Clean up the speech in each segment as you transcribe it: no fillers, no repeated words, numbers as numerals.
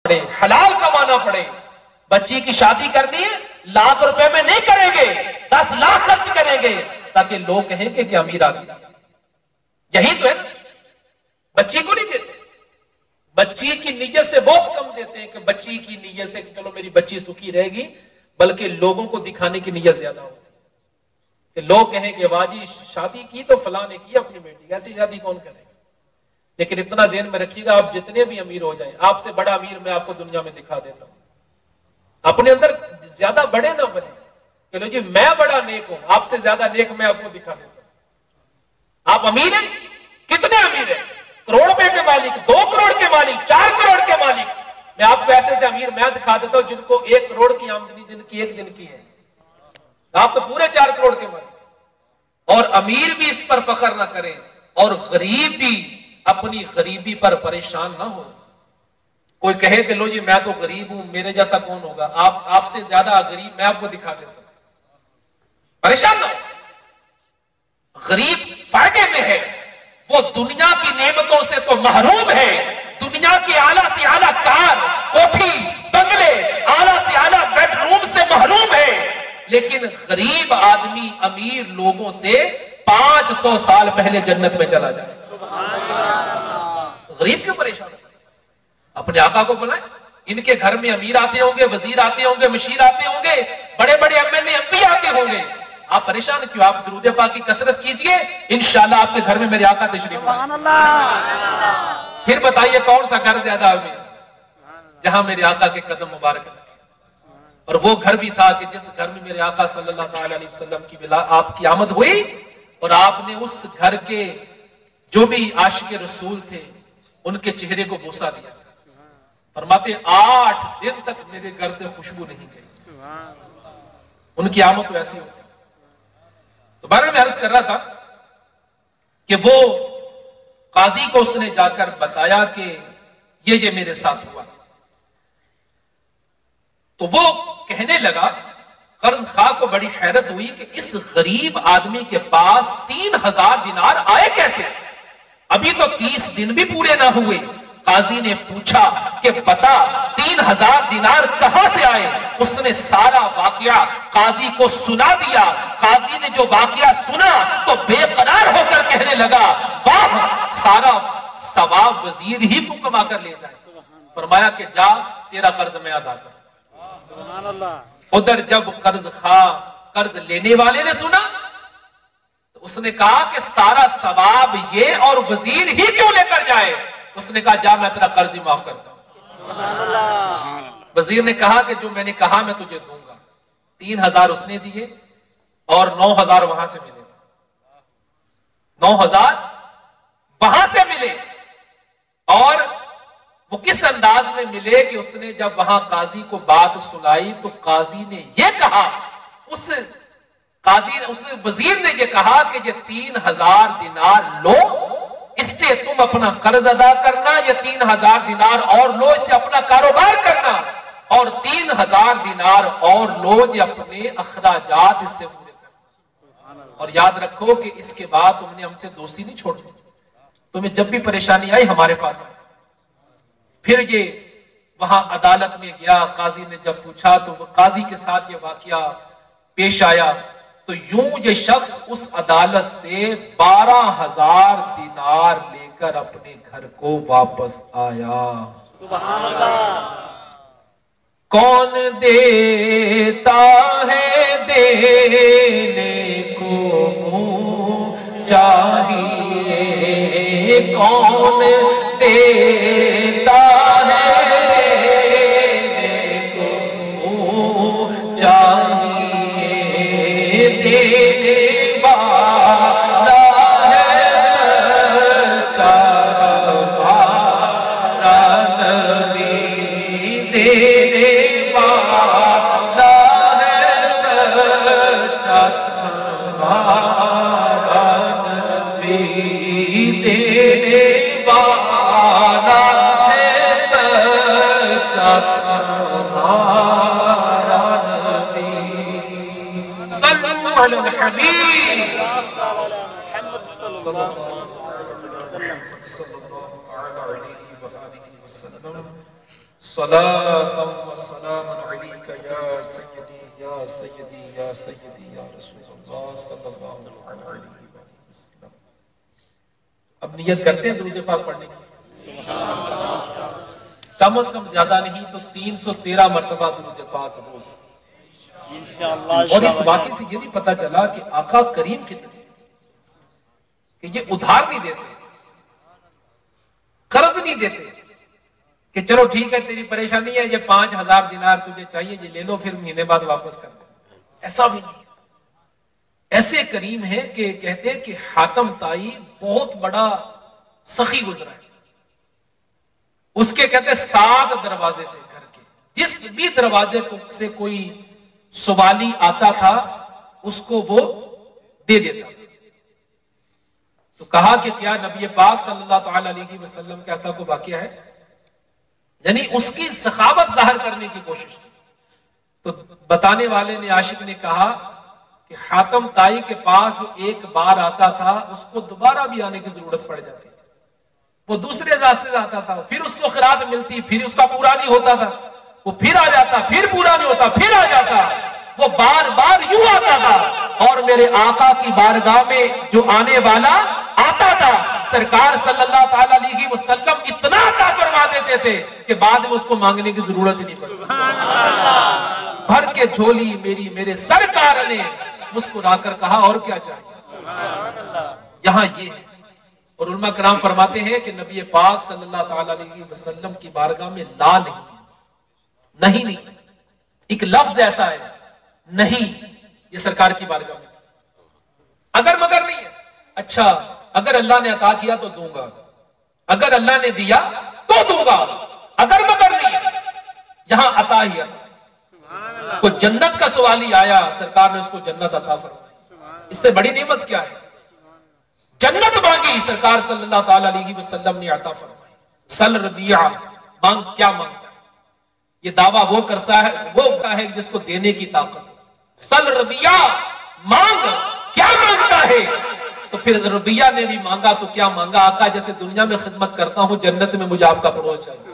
पड़े, हलाल कमाना पड़े। बच्ची की शादी करनी है, लाख रुपए में नहीं करेंगे, 10 लाख खर्च करेंगे ताकि लोग कहेंगे कि अमीर आदमी। यही तो है ना। बच्ची को नहीं देते, बच्ची की नीयत से बहुत कम देते हैं कि बच्ची की नीयत से कि चलो मेरी बच्ची सुखी रहेगी, बल्कि लोगों को दिखाने की नीयत ज्यादा होती है कि लोग कहें कि वाह जी शादी की तो फलां ने की अपनी बेटी, ऐसी शादी कौन करेगा। लेकिन इतना ज़हन में रखिएगा, आप जितने भी अमीर हो जाएं, आपसे बड़ा अमीर मैं आपको दुनिया में दिखा देता हूं। अपने अंदर ज्यादा बड़े ना बने कि लो जी मैं बड़ा नेक हूं, आपसे ज्यादा नेक मैं आपको दिखा देता हूं। आप अमीर हैं, कितने अमीर हैं? करोड़ रुपए के मालिक, 2 करोड़ के मालिक, 4 करोड़ के मालिक। मैं आपको ऐसे से अमीर मैं दिखा देता हूं जिनको 1 करोड़ की आमदनी दिन की एक दिन की है। आप तो पूरे 4 करोड़ के मालिक। और अमीर भी इस पर फख्र ना करें और गरीब भी अपनी गरीबी पर परेशान ना हो। कोई कहे कि लो जी मैं तो गरीब हूं, मेरे जैसा कौन होगा, आपसे ज्यादा गरीब मैं आपको दिखा देता हूं, परेशान ना हो। गरीब फायदे में है, वो दुनिया की नेमतों से तो महरूम है। दुनिया की आला से आला कार, कोठी, बंगले, आला से आला बेडरूम से महरूम है। लेकिन गरीब आदमी अमीर लोगों से 500 साल पहले जन्नत में चला जाए। गरीब क्यों परेशान होते? अपने आका को बुलाएं। इनके घर में अमीर आते होंगे, वजीर आते होंगे, मशीर आते होंगे, बड़े बड़े एमएनए एमपी आते होंगे। आप परेशान क्यों? आप दुरूद पाक की कसरत कीजिए, इंशाल्लाह आपके घर में मेरे आका तशरीफ लाएंगे। फिर बताइए कौन सा घर ज्यादा अमीर, जहां मेरे आका के कदम मुबारक रखे। और वो घर भी था कि जिस घर में मेरे आका सल्लल्लाहु अलैहि वसल्लम की आपकी आमद हुई और आपने उस घर के जो भी आशिक रसूल थे उनके चेहरे को बोसा दिया। फरमाते 8 दिन तक मेरे घर से खुशबू नहीं गई। उनकी आमद तो ऐसी होती। तो बारे में अर्ज कर रहा था कि वो काजी को उसने जाकर बताया कि ये मेरे साथ हुआ। तो वो कहने लगा, कर्ज खा को बड़ी हैरत हुई कि इस गरीब आदमी के पास 3000 दिनार आए कैसे? अभी तो 30 दिन भी पूरे ना हुए। काजी ने पूछा कि बता 3000 दिनार कहां से आए? उसने सारा वाकया काजी को सुना दिया। काजी ने जो वाकया सुना तो बेकरार होकर कहने लगा, वाह, सारा सवाब वजीर ही को कमा कर ले जाए। फरमाया कि जा तेरा कर्ज मैं अदा करूं। उधर जब कर्ज लेने वाले ने सुना तो उसने कहा कि सारा सवाब ये और वजीर ही क्यों लेकर जाए? उसने कहा जा मैं तेरा कर्ज ही माफ करता हूं। वजीर ने कहा कि जो मैंने कहा मैं तुझे दूंगा। 3000 उसने दिए और 9000 वहां से मिले। 9000 वहां से मिले। और वो किस अंदाज में मिले कि उसने जब वहां काजी को बात सुनाई तो काजी ने ये कहा, उस वजीर ने ये कहा कि ये 3000 दिनार लो, इससे तुम अपना कर्ज अदा करना। ये 3000 दिनार और लो, इससे अपना कारोबार करना। और 3000 दिनार और लो, ये अपने अखराजात इससे पूरे करना। और याद रखो कि इसके बाद तुमने हमसे दोस्ती नहीं छोड़नी। तुम्हें जब भी परेशानी आई हमारे पास आई। फिर ये वहां अदालत में गया। काजी ने जब पूछा तो काजी के साथ ये वाकया पेश आया। तो यूं ये शख्स उस अदालत से 12000 दिनार लेकर अपने घर को वापस आया। सुभान अल्लाह। कौन देता है देने को मुंह चाहिए, कौन देता सलातम व सलामुन अलैका या सय्यदी या सय्यदी या सय्यदी या रसूलुल्लाह सल्लल्लाहु अलैहि वसल्लम। अब नियत करते हैं दुरूद पाक पढ़ने की। कम से कम ज्यादा नहीं तो 313 मरतबा दुरूद पाक रोज इंशाअल्लाह। और इस वाक़े से ये भी पता चला कि आका करीम कितने कि ये उधार नहीं देते, कर्ज नहीं देते कि चलो ठीक है तेरी परेशानी है, ये 5000 दिनार तुझे चाहिए, ये ले लो, फिर महीने बाद वापस कर दो। ऐसा भी नहीं। ऐसे करीम है कि कहते हैं कि हातम ताई बहुत बड़ा सखी गुजरा है। उसके कहते 7 दरवाजे थे घर के, जिस भी दरवाजे से कोई सवाली आता था उसको वो दे देता था। तो कहा कि क्या नबी पाक सल्लल्लाहु अलैहि वसल्लम का ऐसा कोई वाकया है? यानी उसकी सखावत जाहिर करने की कोशिश की। तो बताने वाले ने, आशिक ने कहा कि हातम ताई के पास जो एक बार आता था उसको दोबारा भी आने की जरूरत पड़ जाती थी। वो दूसरे रास्ते से आता था, फिर उसको खिरात मिलती, फिर उसका पूरा नहीं होता था, वो फिर आ जाता, फिर पूरा नहीं होता, फिर आ जाता। वो बार बार यूं आता था और मेरे आका की बारगाह में जो आने वाला आता था सरकार सल्लल्लाहु अलैहि वसल्लम इतना अता फरमा देते थे कि बाद में उसको मांगने की जरूरत ही नहीं पड़ती। भर के झोली मेरी मेरे सरकार ने मुस्कुराकर कहा और क्या चाहिए। यहां ये है। और उलमा कराम फरमाते हैं कि नबी पाक सल्लल्लाहु अलैहि वसल्लम की बारगाह में ला नहीं है, नहीं एक लफ्ज ऐसा है नहीं, ये सरकार की बारगाह में अगर मगर नहीं है। अच्छा, अगर अल्लाह ने अता किया तो दूंगा, अगर अल्लाह ने दिया तो दूंगा, अगर मगर नहीं है, यहां अता ही अता। कोई जन्नत का सवाली आया, सरकार ने उसको जन्नत अता फरमाई। इससे बड़ी नेमत क्या है? जन्नत मांगी, सरकार सल्लल्लाहु अलैहि वसल्लम ने अता फरमाई। सल रबिया, मांग, क्या मांगता है? ये दावा वो करता है, वो होता है जिसको देने की ताकत। सल रबिया, मांग, क्या मांगता है? तो फिर रबिया ने भी मांगा तो क्या मांगा? आका जैसे दुनिया में खिदमत करता हूं, जन्नत में मुझे आपका पड़ोस चाहिए।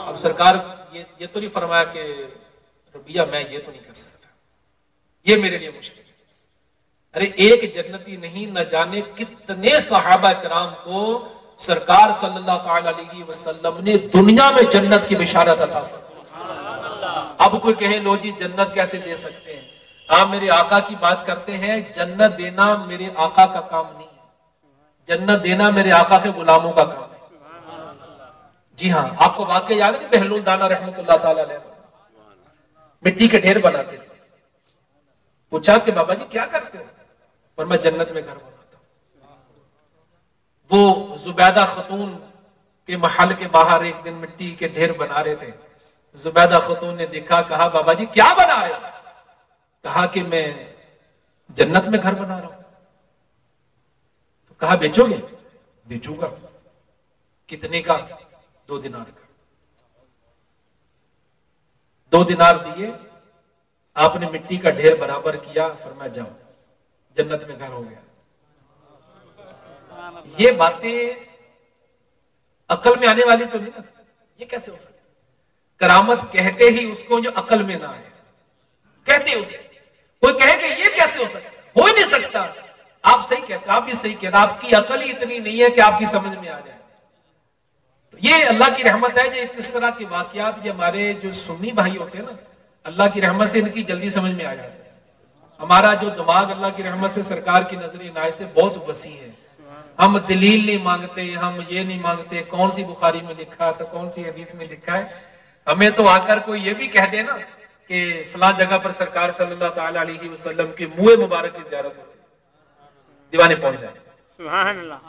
अब सरकार ये तो नहीं फरमाया कि रबिया मैं ये तो नहीं कर सकता, ये मेरे लिए मुश्किल है। अरे एक जन्नती नहीं, न जाने कितने सहाबा कराम को सरकार सल्लल्लाहु अलैहि वसल्लम ने दुनिया में जन्नत की बिशारत अता फरमाई। अब कोई कहे लो जी जन्नत कैसे दे सकते हैं? आप मेरे आका की बात करते हैं, जन्नत देना मेरे आका का काम नहीं है, जन्नत देना मेरे आका के गुलामों का काम है। जी हाँ, आपको वाकई याद है बहलुल दाना रहमतुल्लाह ताला अलैह मिट्टी के ढेर बनाते थे। पूछा कि बाबा जी क्या करते हो? पर मैं जन्नत में घर बनाता हूं। वो जुबैदा खतून के महल के बाहर एक दिन मिट्टी के ढेर बना रहे थे। जुबैदा खतून ने देखा, कहा बाबा जी क्या बना रहे हो? कहा कि मैं जन्नत में घर बना रहा हूं। तो कहा बेचोगे? बेचूंगा। कितने का? 2 दिनार का। 2 दिनार दिए, आपने मिट्टी का ढेर बराबर किया, फरमाया जाओ जन्नत में घर हो गया। ये बातें अकल में आने वाली तो नहीं ना। ये कैसे हो सकता? करामत कहते ही उसको जो अकल में ना आए, कहते उसे। कोई कहे कि ये कैसे हो सकता? हो ही नहीं सकता। आप सही कहते, आप भी सही कहते, आपकी अकल ही इतनी नहीं है कि आपकी समझ में आ जाए। तो ये अल्लाह की रहमत है जो इस तरह के वाकयात, ये हमारे जो सुन्नी भाई होते हैं ना, अल्लाह की रहमत से इनकी जल्दी समझ में आ जाती है। हमारा जो दिमाग अल्लाह की रहमत से, सरकार की नजर इनायत से बहुत वसी है। हम दलील नहीं मांगते, हम ये नहीं मांगते कौन सी बुखारी में लिखा तो कौन सी हदीस में लिखा है। हमें तो आकर कोई ये भी कह दे ना कि फलां जगह पर सरकार सल्लल्लाहु अलैहि वसल्लम के मुँह मुबारक की ज़ियारत हो, दीवाने पहुंच जाए। सुभान अल्लाह।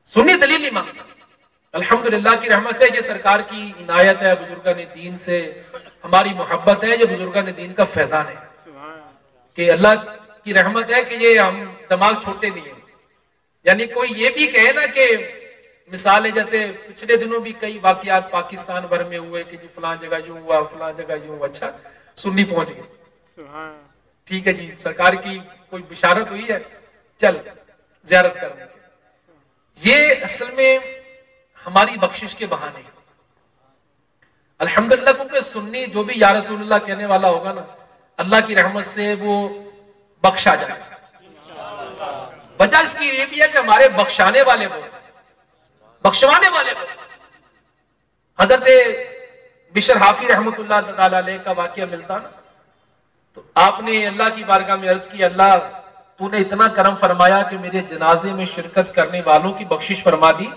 सुन्नी दलील नहीं मांगता। अल्हम्दुलिल्लाह की रहमत से ये सरकार की इनायत है, बुजुर्गान दीन से हमारी मोहब्बत है, ये बुजुर्गान दीन का फैजान है कि अल्लाह की रहमत है कि ये हम दिमाग छोटे नहीं है। यानी कोई ये भी कहे ना कि मिसाल जैसे पिछले दिनों भी कई वाकयात पाकिस्तान भर में हुए कि जी फलां जगह यूं हुआ, फलां जगह यूं हुआ, अच्छा सुन्नी पहुंच गए, ठीक है जी सरकार की कोई बिशारत हुई है, चल ज़ियारत करने के। ये असल में हमारी बख्शिश के बहाने, अल्हम्दुलिल्लाह, क्योंकि सुन्नी जो भी या रसूलुल्लाह कहने वाला होगा ना, अल्लाह की रहमत से वो बख्शा जाए। वजह इसकी ये भी है कि हमारे बख्शाने वाले वो, बख्शवाने वाले वो। हजरत बिशर हाफी रहमतुल्लाह ताला अलैह का वाकया मिलता ना, तो आपने अल्लाह की बारगाह में अर्ज की, अल्लाह तूने इतना करम फरमाया कि मेरे जनाजे में शिरकत करने वालों की बख्शिश फरमा दी,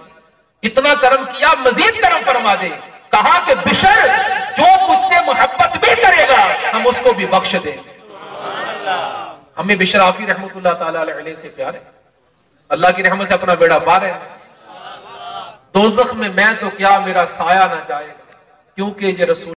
इतना करम किया, मजीद करम फरमा दे। कहा कि बिशर जो मुझसे मोहब्बत भी करेगा हम उसको भी बख्श देंगे। हमें बिशर हाफी रहमतुल्लाह ताला अलैह से प्यार है, अल्लाह की रहमत से अपना बेड़ा पार है। दोज़ख में मैं तो क्या, मेरा साया ना जाएगा, क्योंकि ये रसूल